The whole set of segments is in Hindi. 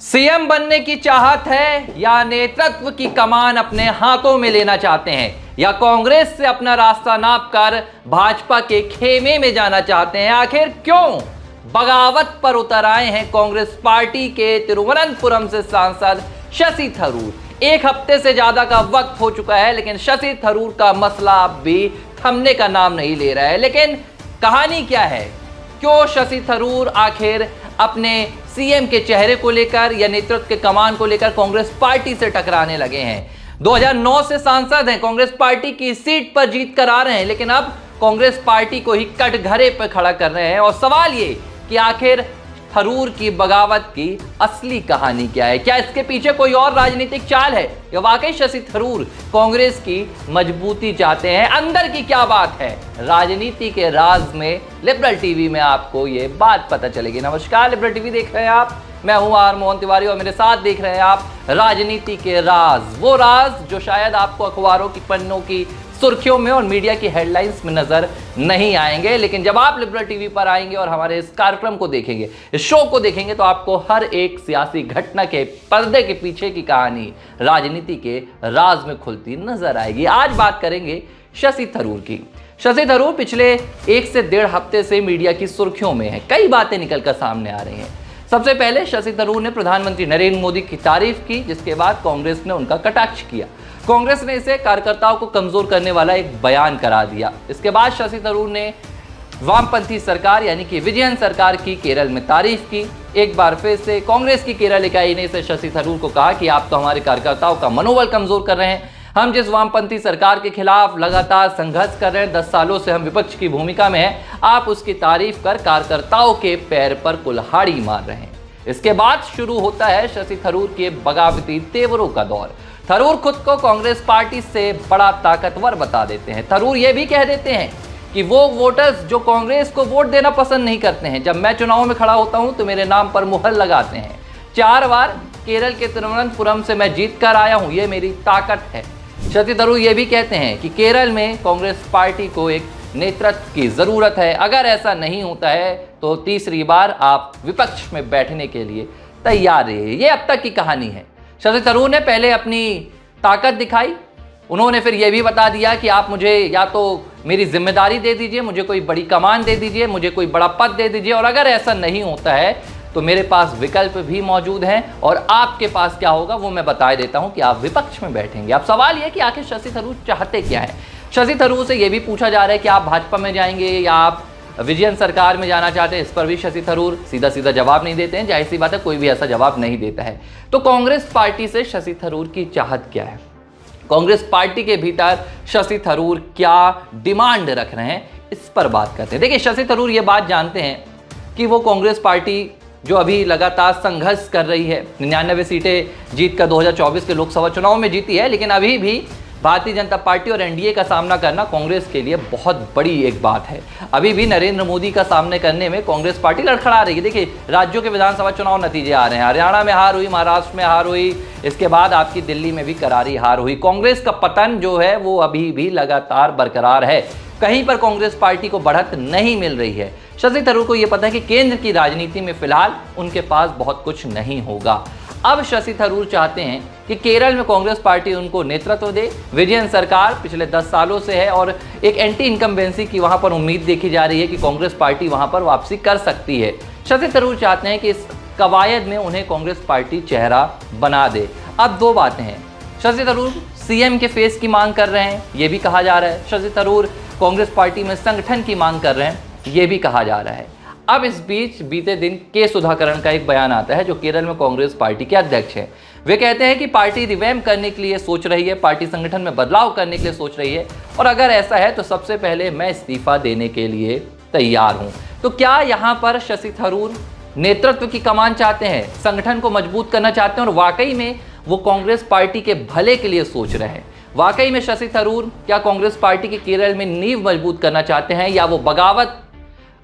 सीएम बनने की चाहत है या नेतृत्व की कमान अपने हाथों में लेना चाहते हैं या कांग्रेस से अपना रास्ता नापकर भाजपा के खेमे में जाना चाहते हैं? आखिर क्यों बगावत पर उतर आए हैं कांग्रेस पार्टी के तिरुवनंतपुरम से सांसद शशि थरूर? एक हफ्ते से ज्यादा का वक्त हो चुका है, लेकिन शशि थरूर का मसला अब भी थमने का नाम नहीं ले रहा है। लेकिन कहानी क्या है? क्यों शशि थरूर आखिर अपने सीएम के चेहरे को लेकर या नेतृत्व के कमान को लेकर कांग्रेस पार्टी से टकराने लगे हैं? 2009 से सांसद हैं, कांग्रेस पार्टी की सीट पर जीत कर आ रहे हैं, लेकिन अब कांग्रेस पार्टी को ही कटघरे पर खड़ा कर रहे हैं। और सवाल ये कि आखिर थरूर की बगावत की असली कहानी क्या है? क्या इसके पीछे कोई और राजनीतिक चाल है या वाकई शशि थरूर कांग्रेस की मजबूती चाहते हैं? अंदर की क्या बात है? राजनीति के राज में लिबरल टीवी में आपको ये बात पता चलेगी। नमस्कार, लिबरल टीवी देख रहे हैं आप, मैं हूं आर मोहन तिवारी और मेरे साथ देख रहे हैं आप राजनीति के राज, वो राज जो शायद आपको अखबारों की पन्नों की सुर्खियों में और मीडिया की हेडलाइंस में नजर नहीं आएंगे, लेकिन जब आप लिबरल टीवी पर आएंगे और हमारे इस कार्यक्रम को देखेंगे, इस शो को देखेंगे, तो आपको हर एक सियासी घटना के पर्दे के पीछे की कहानी राजनीति के राज में खुलती नजर आएगी। आज बात करेंगे शशि थरूर की। शशि थरूर पिछले 1 से 1.5 हफ्ते से मीडिया की सुर्खियों में है। कई बातें निकलकर सामने आ रही हैं। सबसे पहले शशि थरूर ने प्रधानमंत्री नरेंद्र मोदी की तारीफ की, जिसके बाद कांग्रेस ने उनका कटाक्ष किया। कांग्रेस ने इसे कार्यकर्ताओं को कमजोर करने वाला एक बयान करार दिया। इसके बाद शशि थरूर ने वामपंथी सरकार यानी कि विजयन सरकार की केरल में तारीफ की। एक बार फिर से कांग्रेस की केरल इकाई ने इसे शशि थरूर को कहा कि आप तो हमारे कार्यकर्ताओं का मनोबल कमजोर कर रहे हैं। हम जिस वामपंथी सरकार के खिलाफ लगातार संघर्ष कर रहे हैं, 10 सालों से हम विपक्ष की भूमिका में हैं, आप उसकी तारीफ कर कार्यकर्ताओं के पैर पर कुल्हाड़ी मार रहे हैं। इसके बाद शुरू होता है शशि थरूर के बगावती तेवरों का दौर। थरूर खुद को कांग्रेस पार्टी से बड़ा ताकतवर बता देते हैं। थरूर यह भी कह देते हैं कि वो वोटर्स जो कांग्रेस को वोट देना पसंद नहीं करते हैं, जब मैं चुनाव में खड़ा होता हूं तो मेरे नाम पर मुहर लगाते हैं। 4 बार केरल के तिरुवनंतपुरम से मैं जीत कर आया हूं, ये मेरी ताकत है। शशि थरूर ये भी कहते हैं कि केरल में कांग्रेस पार्टी को एक नेतृत्व की जरूरत है। अगर ऐसा नहीं होता है तो तीसरी बार आप विपक्ष में बैठने के लिए तैयार रहिए। ये अब तक की कहानी है। शशि थरूर ने पहले अपनी ताकत दिखाई, उन्होंने फिर यह भी बता दिया कि आप मुझे या तो मेरी जिम्मेदारी दे दीजिए, मुझे कोई बड़ी कमान दे दीजिए, मुझे कोई बड़ा पद दे दीजिए, और अगर ऐसा नहीं होता है तो मेरे पास विकल्प भी मौजूद हैं और आपके पास क्या होगा वो मैं बता देता हूं कि आप विपक्ष में बैठेंगे। अब सवाल यह कि आखिर शशि थरूर चाहते क्या है? शशि थरूर से यह भी पूछा जा रहा है कि आप भाजपा में जाएंगे या आप विजयन सरकार में जाना चाहते हैं। इस पर भी शशि थरूर सीधा सीधा जवाब नहीं देते हैं। जाहिर सी बात है, कोई भी ऐसा जवाब नहीं देता है। तो कांग्रेस पार्टी से शशि थरूर की चाहत क्या है? कांग्रेस पार्टी के भीतर शशि थरूर क्या डिमांड रख रहे हैं, इस पर बात करते हैं। देखिए, शशि थरूर ये बात जानते हैं कि वो कांग्रेस पार्टी जो अभी लगातार संघर्ष कर रही है, 99 सीटें जीतकर 2024 के लोकसभा चुनाव में जीती है, लेकिन अभी भी भारतीय जनता पार्टी और एनडीए का सामना करना कांग्रेस के लिए बहुत बड़ी एक बात है। अभी भी नरेंद्र मोदी का सामना करने में कांग्रेस पार्टी लड़खड़ा रही है। देखिए, राज्यों के विधानसभा चुनाव नतीजे आ रहे हैं। हरियाणा में हार हुई, महाराष्ट्र में हार हुई, इसके बाद आपकी दिल्ली में भी करारी हार हुई। कांग्रेस का पतन जो है वो अभी भी लगातार बरकरार है। कहीं पर कांग्रेस पार्टी को बढ़त नहीं मिल रही है। शशि थरूर को यह पता है कि केंद्र की राजनीति में फिलहाल उनके पास बहुत कुछ नहीं होगा। अब शशि थरूर चाहते हैं कि केरल में कांग्रेस पार्टी उनको नेतृत्व दे। विजयन सरकार पिछले 10 सालों से है और एक एंटी इनकम्बेंसी की वहां पर उम्मीद देखी जा रही है कि कांग्रेस पार्टी वहां पर वापसी कर सकती है। शशि थरूर चाहते हैं कि इस कवायद में उन्हें कांग्रेस पार्टी चेहरा बना दे। अब 2 बातें हैं। शशि थरूर सीएम के फेस की मांग कर रहे हैं, यह भी कहा जा रहा है। शशि थरूर कांग्रेस पार्टी में संगठन की मांग कर रहे हैं, यह भी कहा जा रहा है। अब इस बीच बीते दिन के सुधाकरण का एक बयान आता है, जो केरल में कांग्रेस पार्टी के अध्यक्ष हैं। वे कहते हैं कि पार्टी रिवैम्प करने के लिए सोच रही है, पार्टी संगठन में बदलाव करने के लिए सोच रही है, और अगर ऐसा है तो सबसे पहले मैं इस्तीफा देने के लिए तैयार हूं। तो क्या यहां पर शशि थरूर नेतृत्व की कमान चाहते हैं, संगठन को मजबूत करना चाहते हैं और वाकई में वो कांग्रेस पार्टी के भले के लिए सोच रहे हैं? वाकई में शशि थरूर क्या कांग्रेस पार्टी के केरल में नींव मजबूत करना चाहते हैं, या वो बगावत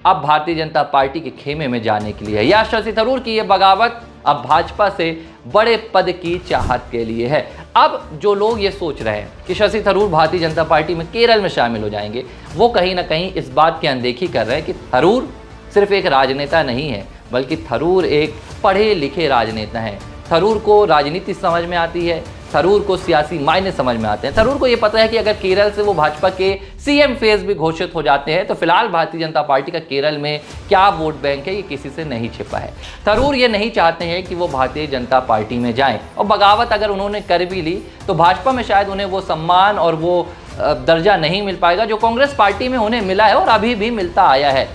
अब भारतीय जनता पार्टी के खेमे में जाने के लिए है, या शशि थरूर की यह बगावत अब भाजपा से बड़े पद की चाहत के लिए है? अब जो लोग ये सोच रहे हैं कि शशि थरूर भारतीय जनता पार्टी में केरल में शामिल हो जाएंगे, वो कहीं ना कहीं इस बात की अनदेखी कर रहे हैं कि थरूर सिर्फ एक राजनेता नहीं है, बल्कि थरूर एक पढ़े लिखे राजनेता हैं। थरूर को राजनीति समझ में आती है, थरूर को सियासी मायने समझ में आते हैं। थरूर को ये पता है कि अगर केरल से वो भाजपा के सीएम फेस भी घोषित हो जाते हैं तो फिलहाल भारतीय जनता पार्टी का केरल में क्या वोट बैंक है ये किसी से नहीं छिपा है। थरूर ये नहीं चाहते हैं कि वो भारतीय जनता पार्टी में जाएं, और बगावत अगर उन्होंने कर भी ली तो भाजपा में शायद उन्हें वो सम्मान और वो दर्जा नहीं मिल पाएगा जो कांग्रेस पार्टी में उन्हें मिला है और अभी भी मिलता आया है।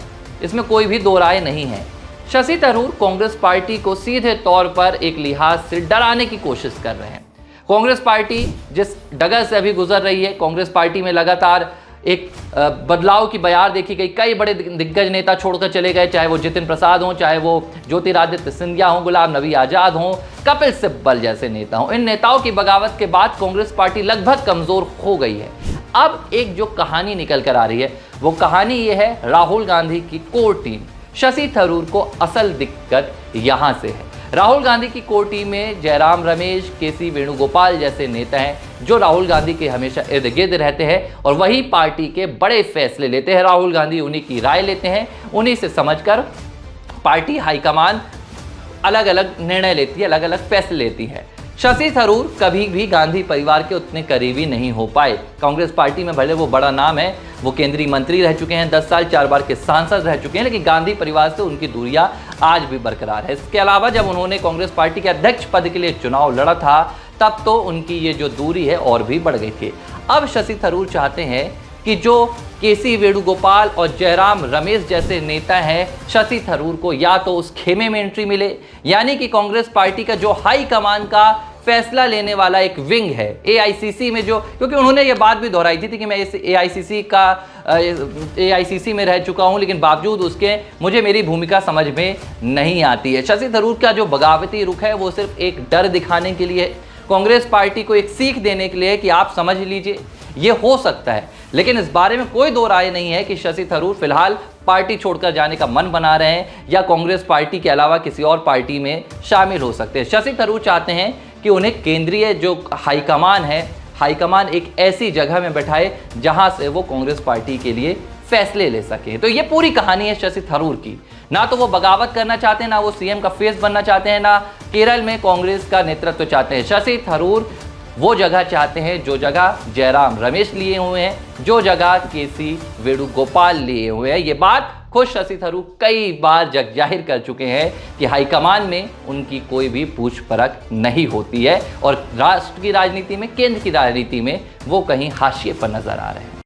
इसमें कोई भी दो राय नहीं है। शशि थरूर कांग्रेस पार्टी को सीधे तौर पर एक लिहाज से डराने की कोशिश कर रहे हैं। कांग्रेस पार्टी जिस डगर से अभी गुजर रही है, कांग्रेस पार्टी में लगातार एक बदलाव की बयार देखी गई। कई बड़े दिग्गज नेता छोड़कर चले गए, चाहे वो जितिन प्रसाद हों, चाहे वो ज्योतिरादित्य सिंधिया हों, गुलाम नबी आज़ाद हों, कपिल सिब्बल जैसे नेता हों। इन नेताओं की बगावत के बाद कांग्रेस पार्टी लगभग कमज़ोर हो गई है। अब एक जो कहानी निकल कर आ रही है वो कहानी ये है राहुल गांधी की कोर टीम। शशि थरूर को असल दिक्कत यहाँ से है। राहुल गांधी की कोर टीम में जयराम रमेश, केसी वेणुगोपाल जैसे नेता हैं जो राहुल गांधी के हमेशा इर्द गिर्द रहते हैं और वही पार्टी के बड़े फैसले लेते हैं। राहुल गांधी उन्हीं की राय लेते हैं, उन्हीं से समझकर पार्टी हाईकमान अलग अलग निर्णय लेती है, अलग अलग फैसले लेती है। शशि थरूर कभी भी गांधी परिवार के उतने करीबी नहीं हो पाए। कांग्रेस पार्टी में भले वो बड़ा नाम है, वो केंद्रीय मंत्री रह चुके हैं, 10 साल 4 बार के सांसद रह चुके हैं, लेकिन गांधी परिवार से उनकी दूरियां आज भी बरकरार है। इसके अलावा जब उन्होंने कांग्रेस पार्टी के अध्यक्ष पद के लिए चुनाव लड़ा था तब तो उनकी ये जो दूरी है और भी बढ़ गई थी। अब शशि थरूर चाहते हैं कि जो केसी वेणुगोपाल और जयराम रमेश जैसे नेता हैं, शशि थरूर को या तो उस खेमे में एंट्री मिले, यानी कि कांग्रेस पार्टी का जो हाई कमान का फैसला लेने वाला एक विंग है एआईसीसी में, जो क्योंकि उन्होंने ये बात भी दोहराई थी कि मैं इस एआईसीसी में रह चुका हूं, लेकिन बावजूद उसके मुझे मेरी भूमिका समझ में नहीं आती है। शशि थरूर का जो बगावती रुख है वो सिर्फ एक डर दिखाने के लिए, कांग्रेस पार्टी को एक सीख देने के लिए कि आप समझ लीजिए ये हो सकता है। लेकिन इस बारे में कोई दो राय नहीं है कि शशि थरूर फिलहाल पार्टी छोड़कर जाने का मन बना रहे हैं या कांग्रेस पार्टी के अलावा किसी और पार्टी में शामिल हो सकते हैं। शशि थरूर चाहते हैं कि उन्हें केंद्रीय जो हाईकमान है, हाईकमान एक ऐसी जगह में बैठाए जहां से वो कांग्रेस पार्टी के लिए फैसले ले सके। तो ये पूरी कहानी है शशि थरूर की। ना तो वो बगावत करना चाहते हैं, ना वो सीएम का फेस बनना चाहते हैं, ना केरल में कांग्रेस का नेतृत्व चाहते हैं। शशि थरूर वो जगह चाहते हैं जो जगह जयराम रमेश लिए हुए हैं, जो जगह केसी वेणुगोपाल लिए हुए हैं। ये बात खुद शशि थरूर कई बार जग जाहिर कर चुके हैं कि हाईकमान में उनकी कोई भी पूछ परख नहीं होती है और राष्ट्र की राजनीति में, केंद्र की राजनीति में वो कहीं हाशिए पर नजर आ रहे हैं।